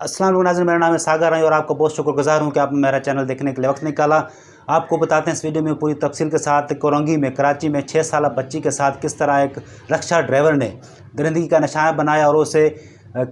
अस्सलाम वालेकुम नाज़रीन, मेरा नाम है सागर है और आपका बहुत शुक्रगुजार हूँ कि आपने मेरा चैनल देखने के लिए वक्त निकाला। आपको बताते हैं इस वीडियो में पूरी तफसील के साथ कोरंगी में कराची में 6 साल बच्ची के साथ किस तरह एक रक्षा ड्राइवर ने दरिंदगी का निशाना बनाया और उसे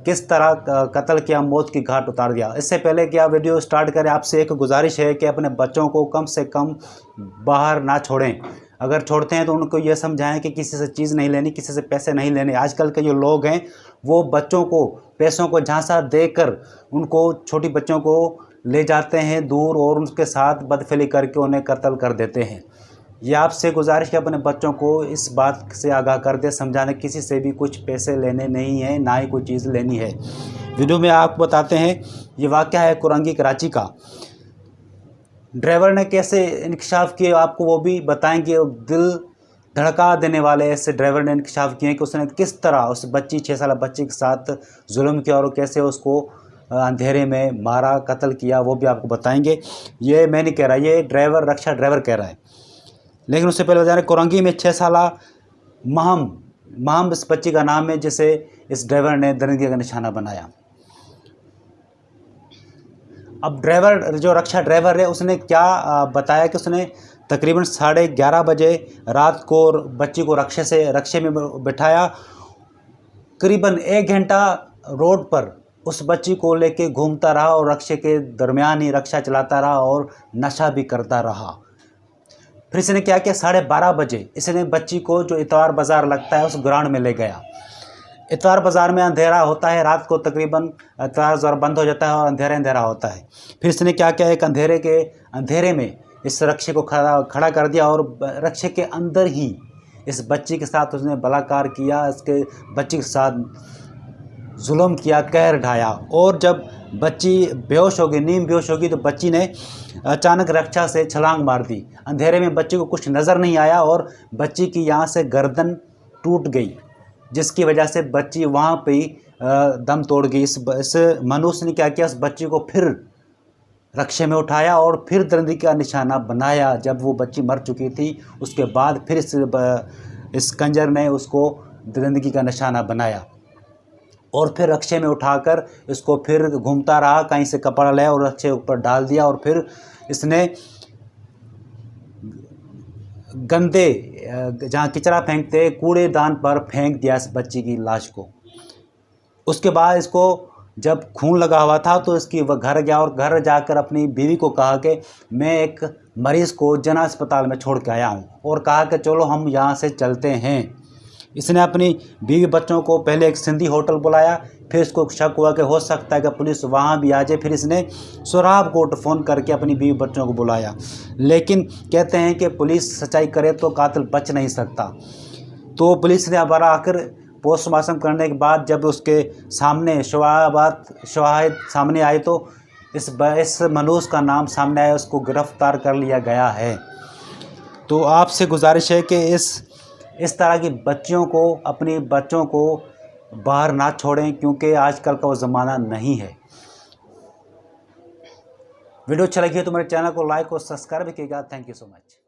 किस तरह कत्ल किया, मौत की घाट उतार दिया। इससे पहले कि आप वीडियो स्टार्ट करें, आपसे एक गुजारिश है कि अपने बच्चों को कम से कम बाहर ना छोड़ें। अगर छोड़ते हैं तो उनको ये समझाएं कि किसी से चीज़ नहीं लेनी, किसी से पैसे नहीं लेने। आजकल के जो लोग हैं वो बच्चों को पैसों को झांसा देकर उनको छोटी बच्चों को ले जाते हैं दूर और उनके साथ बदफेली करके उन्हें कत्ल कर देते हैं। ये आपसे गुजारिश है अपने बच्चों को इस बात से आगाह कर दे, समझाने किसी से भी कुछ पैसे लेने नहीं है, ना ही कोई चीज़ लेनी है। वीडियो में आपको बताते हैं ये वाक़या है कोरंगी कराची का। ड्राइवर ने कैसे इंकशाफ किए आपको वो भी बताएंगे। दिल धड़का देने वाले ऐसे ड्राइवर ने इंकशाफ किए कि उसने किस तरह उस बच्ची 6 साल बच्ची के साथ जुल्म किया और कैसे उसको अंधेरे में मारा, कत्ल किया, वो भी आपको बताएंगे। ये मैं नहीं कह रहा, ये ड्राइवर रक्षा ड्राइवर कह रहा है। लेकिन उससे पहले बता रहे कोरंगी में 6 साल महम इस बच्ची का नाम है जिसे इस ड्राइवर ने दरिंदगी का निशाना बनाया। अब ड्राइवर जो रक्षा ड्राइवर है उसने क्या बताया कि उसने तकरीबन 11:30 बजे रात को बच्ची को रक्षे में बिठाया। करीबन 1 घंटा रोड पर उस बच्ची को लेके घूमता रहा और रक्षे के दरमियान ही रक्षा चलाता रहा और नशा भी करता रहा। फिर इसने क्या किया, 12:30 बजे इसने बच्ची को जो इतवार बाज़ार लगता है उस ग्राउंड में ले गया। इतवार बाज़ार में अंधेरा होता है, रात को तकरीबन इतवार बाज़ार बंद हो जाता है और अंधेरा होता है। फिर इसने क्या किया, एक अंधेरे में इस रक्षे को खड़ा कर दिया और रक्षे के अंदर ही इस बच्ची के साथ उसने बलात्कार किया, इसके बच्ची के साथ जुल्म किया, कहर ढाया। और जब बच्ची बेहोश होगी, नींद बेहोश होगी, तो बच्ची ने अचानक रक्षा से छलांग मार दी। अंधेरे में बच्ची को कुछ नज़र नहीं आया और बच्ची की यहाँ से गर्दन टूट गई, जिसकी वजह से बच्ची वहाँ पे ही दम तोड़ गई। इस मनुष्य ने क्या किया, उस बच्ची को फिर रक्षे में उठाया और फिर दरिंदगी का निशाना बनाया। जब वो बच्ची मर चुकी थी उसके बाद फिर इस कंजर ने उसको दरिंदगी का निशाना बनाया और फिर रक्षे में उठाकर इसको फिर घूमता रहा, कहीं से कपड़ा लाया और रक्षे ऊपर डाल दिया और फिर इसने गंदे जहाँ किचरा फेंकते कूड़ेदान पर फेंक दिया इस बच्ची की लाश को। उसके बाद इसको जब खून लगा हुआ था तो इसकी वह घर गया और घर जाकर अपनी बीवी को कहा कि मैं एक मरीज़ को जना अस्पताल में छोड़ के आया हूँ, और कहा कि चलो हम यहाँ से चलते हैं। इसने अपनी बीवी बच्चों को पहले एक सिंधी होटल बुलाया, फिर इसको शक हुआ कि हो सकता है कि पुलिस वहाँ भी आ जाए। फिर इसने सोराब कोर्ट फ़ोन करके अपनी बीवी बच्चों को बुलाया, लेकिन कहते हैं कि पुलिस सच्चाई करे तो कातिल बच नहीं सकता। तो पुलिस ने दोबारा आकर पोस्टमार्टम करने के बाद जब उसके सामने शवाहिद सामने आए तो इस मनुष्य का नाम सामने आया, उसको गिरफ्तार कर लिया गया है। तो आपसे गुजारिश है कि इस तरह की अपनी बच्चों को बाहर ना छोड़ें, क्योंकि आजकल का वो ज़माना नहीं है। वीडियो अच्छा लगी तो मेरे चैनल को लाइक और सब्सक्राइब कीजिएगा। Thank you so much.